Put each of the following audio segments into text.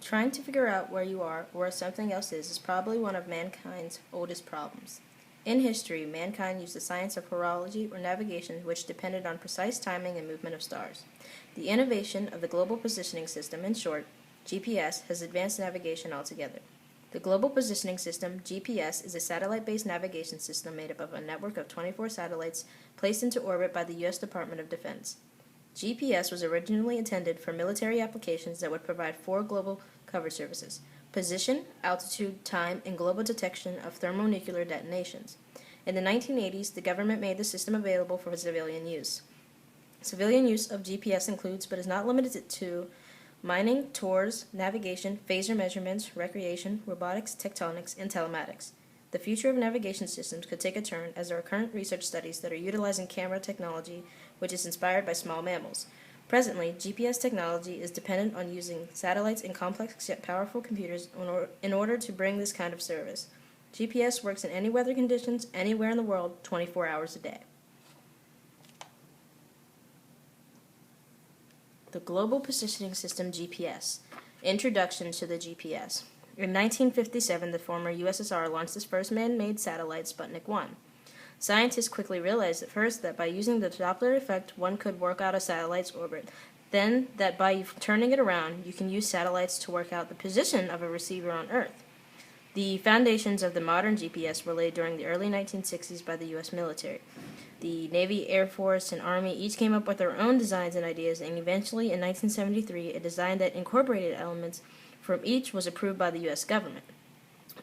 Trying to figure out where you are or where something else is probably one of mankind's oldest problems. In history, mankind used the science of horology or navigation, which depended on precise timing and movement of stars. The innovation of the Global Positioning System, in short, GPS, has advanced navigation altogether. The Global Positioning System, GPS, is a satellite-based navigation system made up of a network of 24 satellites placed into orbit by the U.S. Department of Defense. GPS was originally intended for military applications that would provide four global coverage services: position, altitude, time, and global detection of thermonuclear detonations. In the 1980s, the government made the system available for civilian use. Civilian use of GPS includes, but is not limited to, mining, tours, navigation, phaser measurements, recreation, robotics, tectonics, and telematics. The future of navigation systems could take a turn as there are current research studies that are utilizing camera technology, which is inspired by small mammals. Presently, GPS technology is dependent on using satellites and complex yet powerful computers in order to bring this kind of service. GPS works in any weather conditions, anywhere in the world, 24 hours a day. The Global Positioning System GPS. Introduction to the GPS. In 1957, the former USSR launched its first man-made satellite, Sputnik 1. Scientists quickly realized at first that by using the Doppler effect, one could work out a satellite's orbit. Then, that by turning it around, you can use satellites to work out the position of a receiver on Earth. The foundations of the modern GPS were laid during the early 1960s by the U.S. military. The Navy, Air Force, and Army each came up with their own designs and ideas, and eventually, in 1973, a design that incorporated elements from each was approved by the U.S. government.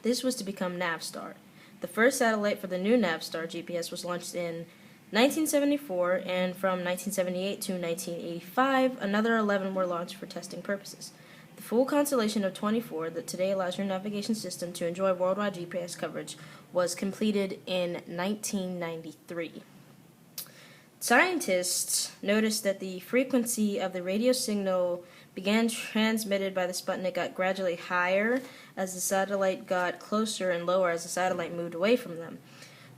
This was to become Navstar. The first satellite for the new Navstar GPS was launched in 1974, and from 1978 to 1985, another 11 were launched for testing purposes. The full constellation of 24 that today allows your navigation system to enjoy worldwide GPS coverage was completed in 1993. Scientists noticed that the frequency of the radio signal began transmitted by the Sputnik got gradually higher as the satellite got closer and lower as the satellite moved away from them.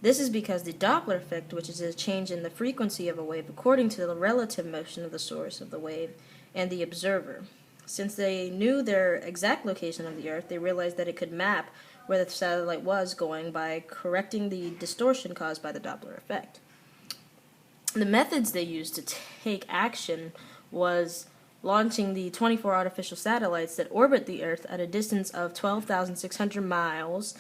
This is because the Doppler effect, which is a change in the frequency of a wave according to the relative motion of the source of the wave and the observer. Since they knew their exact location of the Earth, they realized that it could map where the satellite was going by correcting the distortion caused by the Doppler effect. The methods they used to take action was launching the 24 artificial satellites that orbit the Earth at a distance of 12,600 miles,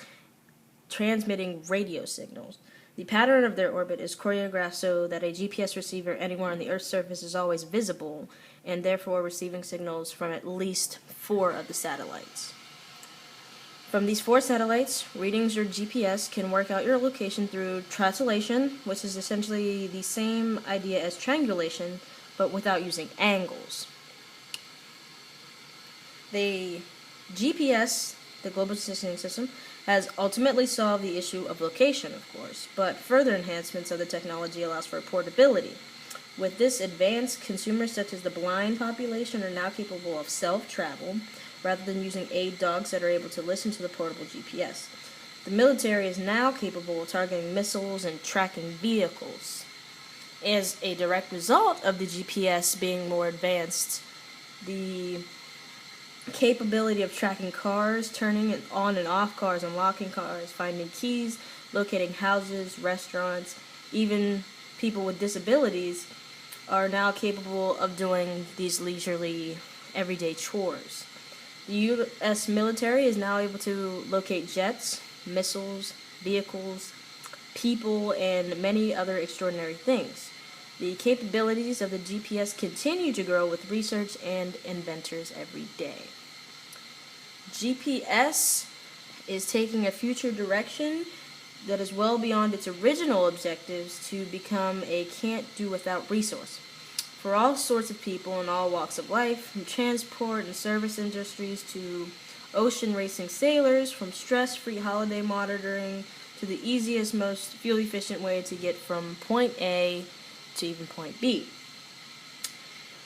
transmitting radio signals. The pattern of their orbit is choreographed so that a GPS receiver anywhere on the Earth's surface is always visible, and therefore receiving signals from at least 4 of the satellites. From these 4 satellites, readings your GPS can work out your location through translation, which is essentially the same idea as triangulation, but without using angles. The GPS, the Global Positioning System, has ultimately solved the issue of location, of course, but further enhancements of the technology allows for portability. With this advance, consumers such as the blind population are now capable of self-travel, rather than using aid dogs that are able to listen to the portable GPS. The military is now capable of targeting missiles and tracking vehicles. As a direct result of the GPS being more advanced, the capability of tracking cars, turning on and off cars, unlocking cars, finding keys, locating houses, restaurants, even people with disabilities are now capable of doing these leisurely, everyday chores. The U.S. military is now able to locate jets, missiles, vehicles, people, and many other extraordinary things. The capabilities of the GPS continue to grow with research and inventors every day. GPS is taking a future direction that is well beyond its original objectives to become a can't-do-without resource for all sorts of people in all walks of life, from transport and service industries to ocean racing sailors, from stress-free holiday monitoring to the easiest, most fuel-efficient way to get from point A to even point B.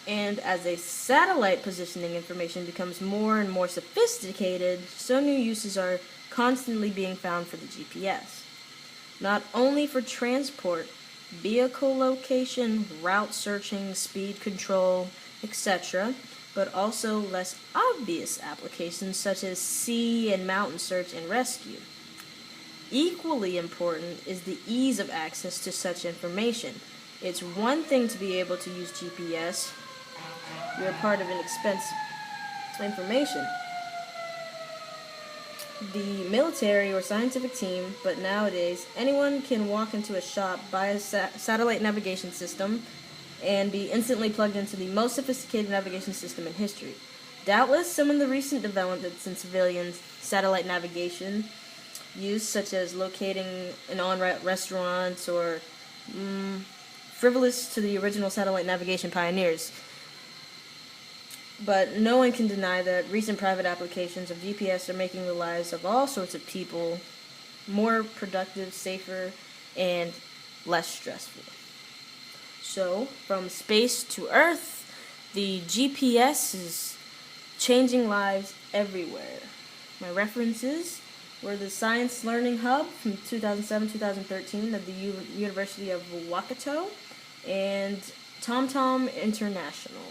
And as a satellite positioning information becomes more and more sophisticated, so new uses are constantly being found for the GPS. Not only for transport, vehicle location, route searching, speed control, etc., but also less obvious applications such as sea and mountain search and rescue. Equally important is the ease of access to such information. It's one thing to be able to use GPS. You're part of an expensive information. The military or scientific team, but nowadays anyone can walk into a shop, buy a satellite navigation system, and be instantly plugged into the most sophisticated navigation system in history. Doubtless, some of the recent developments in civilian satellite navigation use, such as locating an on-route restaurants or frivolous to the original satellite navigation pioneers. But no one can deny that recent private applications of GPS are making the lives of all sorts of people more productive, safer, and less stressful. So, from space to Earth, the GPS is changing lives everywhere. My references were the Science Learning Hub from 2007-2013 of the University of Waikato and TomTom International.